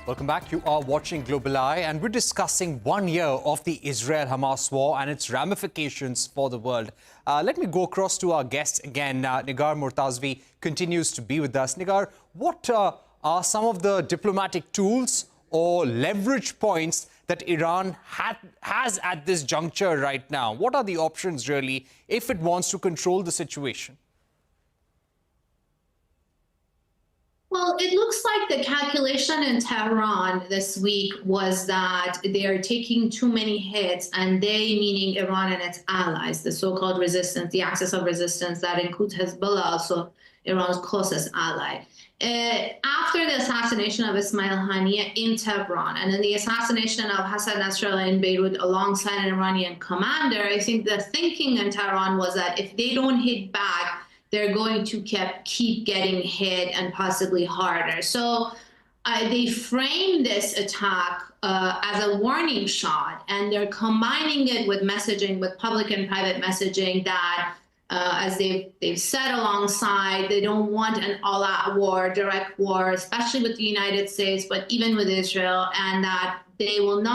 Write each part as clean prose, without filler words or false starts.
Welcome back. You are watching Global Eye, and we're discussing 1 year of the Israel-Hamas war and its ramifications for the world. Let me go across to our guest again. Negar Mortazavi continues to be with us. Negar, what are some of the diplomatic tools or leverage points that Iran has at this juncture right now? What are the options, really, if it wants to control the situation? Well, it looks like the calculation in Tehran this week was that they are taking too many hits, and they, meaning Iran and its allies, the so-called resistance, the axis of resistance that includes Hezbollah, also Iran's closest ally. After the assassination of Ismail Haniyeh in Tehran and then the assassination of Hassan Nasrallah in Beirut alongside an Iranian commander, I think the thinking in Tehran was that if they don't hit back, they're going to keep getting hit and possibly harder. So they frame this attack as a warning shot, and they're combining it with messaging, with public and private messaging that, as they've said alongside, they don't want an all-out war, direct war, especially with the United States, but even with Israel, and that they will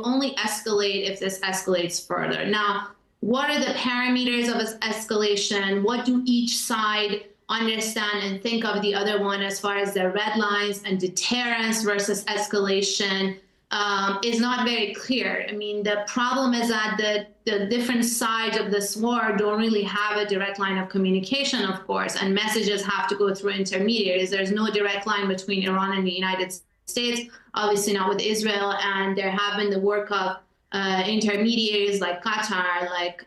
only escalate if this escalates further. Now, what are the parameters of escalation? What do each side understand and think of the other one as far as their red lines and deterrence versus escalation is not very clear. I mean, the problem is that the different sides of this war don't really have a direct line of communication, of course, and messages have to go through intermediaries. There's no direct line between Iran and the United States, obviously not with Israel, and there have been the work of intermediaries like Qatar, like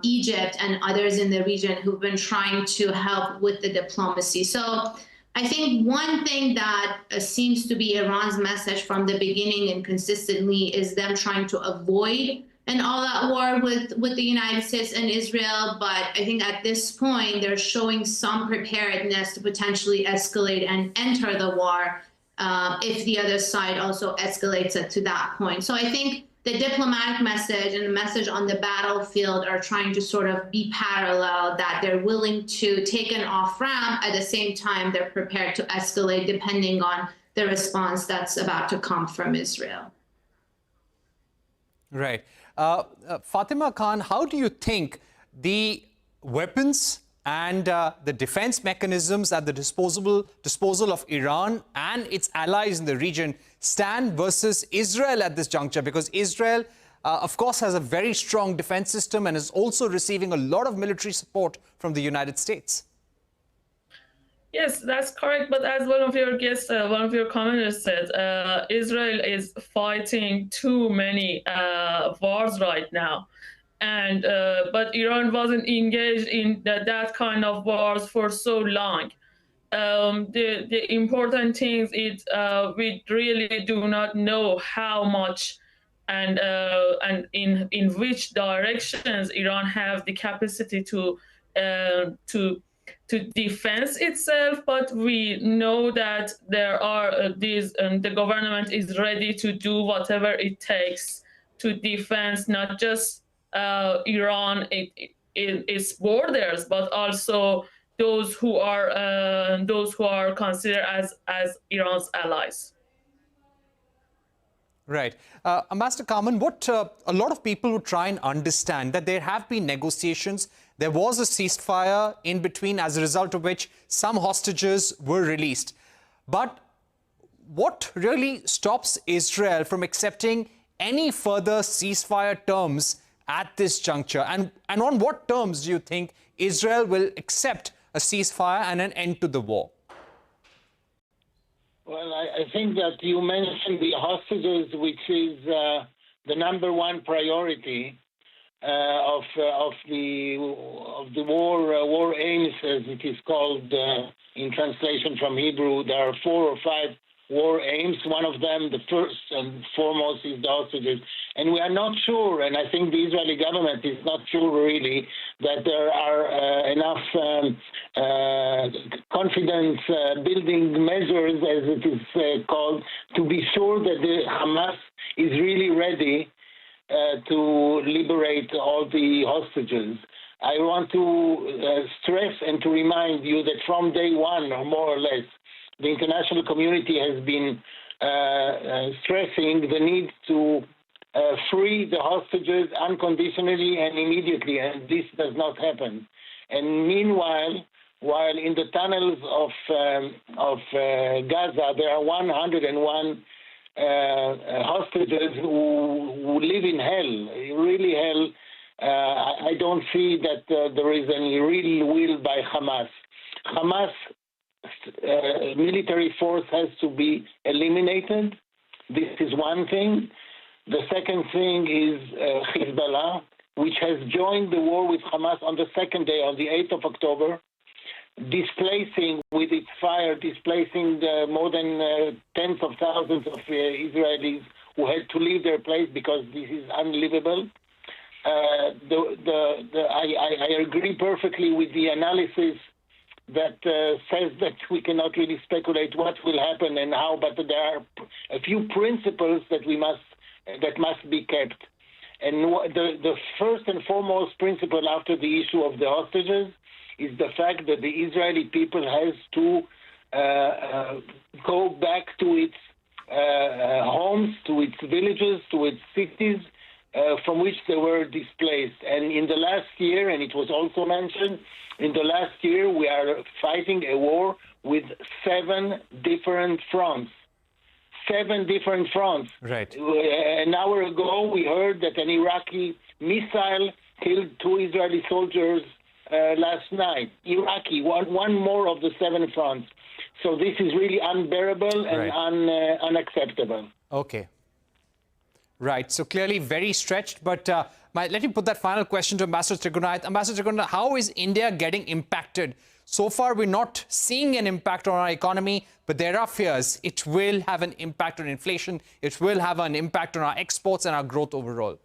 Egypt, and others in the region who've been trying to help with the diplomacy. So I think one thing that seems to be Iran's message from the beginning and consistently is them trying to avoid an all-out war with the United States and Israel. But I think at this point, they're showing some preparedness to potentially escalate and enter the war if the other side also escalates it to that point. So I think the diplomatic message and the message on the battlefield are trying to sort of be parallel, that they're willing to take an off-ramp. At the same time, they're prepared to escalate depending on the response that's about to come from Israel. Right. Fatima Khan, how do you think the weapons and the defense mechanisms at the disposal of Iran and its allies in the region stand versus Israel at this juncture? Because Israel, of course, has a very strong defense system and is also receiving a lot of military support from the United States. Yes, that's correct. But as one of your guests, one of your commenters said, Israel is fighting too many wars right now. And but Iran wasn't engaged in that kind of wars for so long. The important thing is we really do not know how much and in which directions Iran have the capacity to defend itself. But we know that there are these, the government is ready to do whatever it takes to defend not just Iran, its borders, but also those who are considered as Iran's allies. Right. Ambassador Carmon, what a lot of people would try and understand that there have been negotiations. There was a ceasefire in between, as a result of which some hostages were released. But what really stops Israel from accepting any further ceasefire terms at this juncture? And on what terms do you think Israel will accept a ceasefire and an end to the war? Well, I think that you mentioned the hostages, which is the number one priority of the war aims, as it is called in translation from Hebrew. There are 4 or 5 war aims. One of them, the first and foremost, is the hostages. And we are not sure, and I think the Israeli government is not sure really, that there are enough confidence-building measures, as it is called, to be sure that the Hamas is really ready to liberate all the hostages. I want to stress and to remind you that from day one, or more or less, the international community has been stressing the need to free the hostages unconditionally and immediately, and this does not happen. And meanwhile, while in the tunnels of Gaza, there are 101 hostages who live in hell, really hell. I don't see that there is any real will by Hamas. Hamas military force has to be eliminated. This is one thing. The second thing is Hezbollah, which has joined the war with Hamas on the second day, on the 8th of October, displacing with its fire, more than tens of thousands of Israelis who had to leave their place because this is unlivable. I agree perfectly with the analysis that says that we cannot really speculate what will happen and how, but there are a few principles that must be kept. And the first and foremost principle after the issue of the hostages is the fact that the Israeli people has to go back to its homes, to its villages, to its cities, from which they were displaced. And in the last year, and it was also mentioned, in the last year we are fighting a war with 7 different fronts. 7 different fronts. Right. An hour ago, we heard that an Iraqi missile killed 2 Israeli soldiers last night. Iraqi, one more of the 7 fronts. So this is really unbearable and unacceptable. Okay. Right. So clearly very stretched. But let me put that final question to Ambassador Trigunayat. Ambassador Trigunayat, how is India getting impacted? So far, we're not seeing an impact on our economy, but there are fears it will have an impact on inflation. It will have an impact on our exports and our growth overall.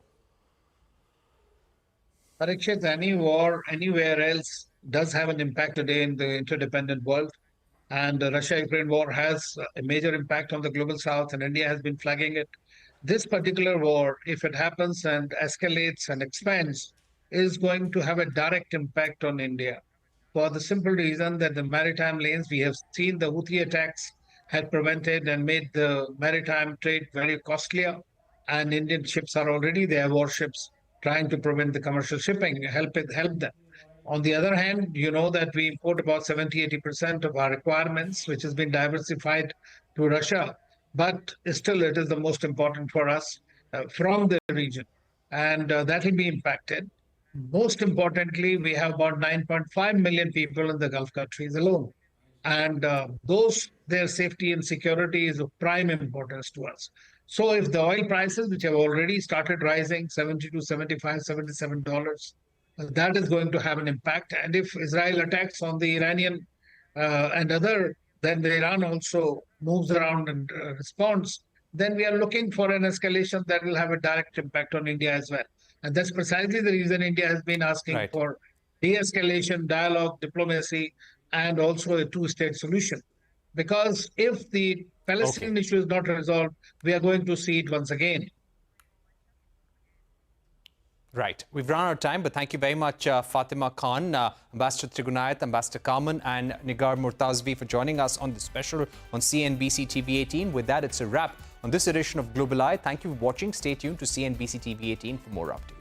Parikshit, any war anywhere else does have an impact today in the interdependent world. And the Russia-Ukraine war has a major impact on the global south, and India has been flagging it. This particular war, if it happens and escalates and expands, is going to have a direct impact on India. For the simple reason that the maritime lanes, we have seen the Houthi attacks had prevented and made the maritime trade very costlier. And Indian ships are already there, warships, trying to prevent the commercial shipping, help them. On the other hand, you know that we import about 70-80% of our requirements, which has been diversified to Russia. But still, it is the most important for us from the region. And that will be impacted. Most importantly, we have about 9.5 million people in the Gulf countries alone. And their safety and security is of prime importance to us. So if the oil prices, which have already started rising, $70 to $75, $77, that is going to have an impact. And if Israel attacks on the Iranian and other, then Iran also moves around and responds, then we are looking for an escalation that will have a direct impact on India as well. And that's precisely the reason India has been asking for de-escalation, dialogue, diplomacy, and also a two-state solution. Because if the Palestinian issue is not resolved, we are going to see it once again. Right. We've run out of time, but thank you very much, Fatima Khan, Ambassador Trigunayat, Ambassador Carmon, and Negar Mortazavi for joining us on this special on CNBC TV18. With that, it's a wrap on this edition of Global Eye. Thank you for watching. Stay tuned to CNBC TV18 for more updates.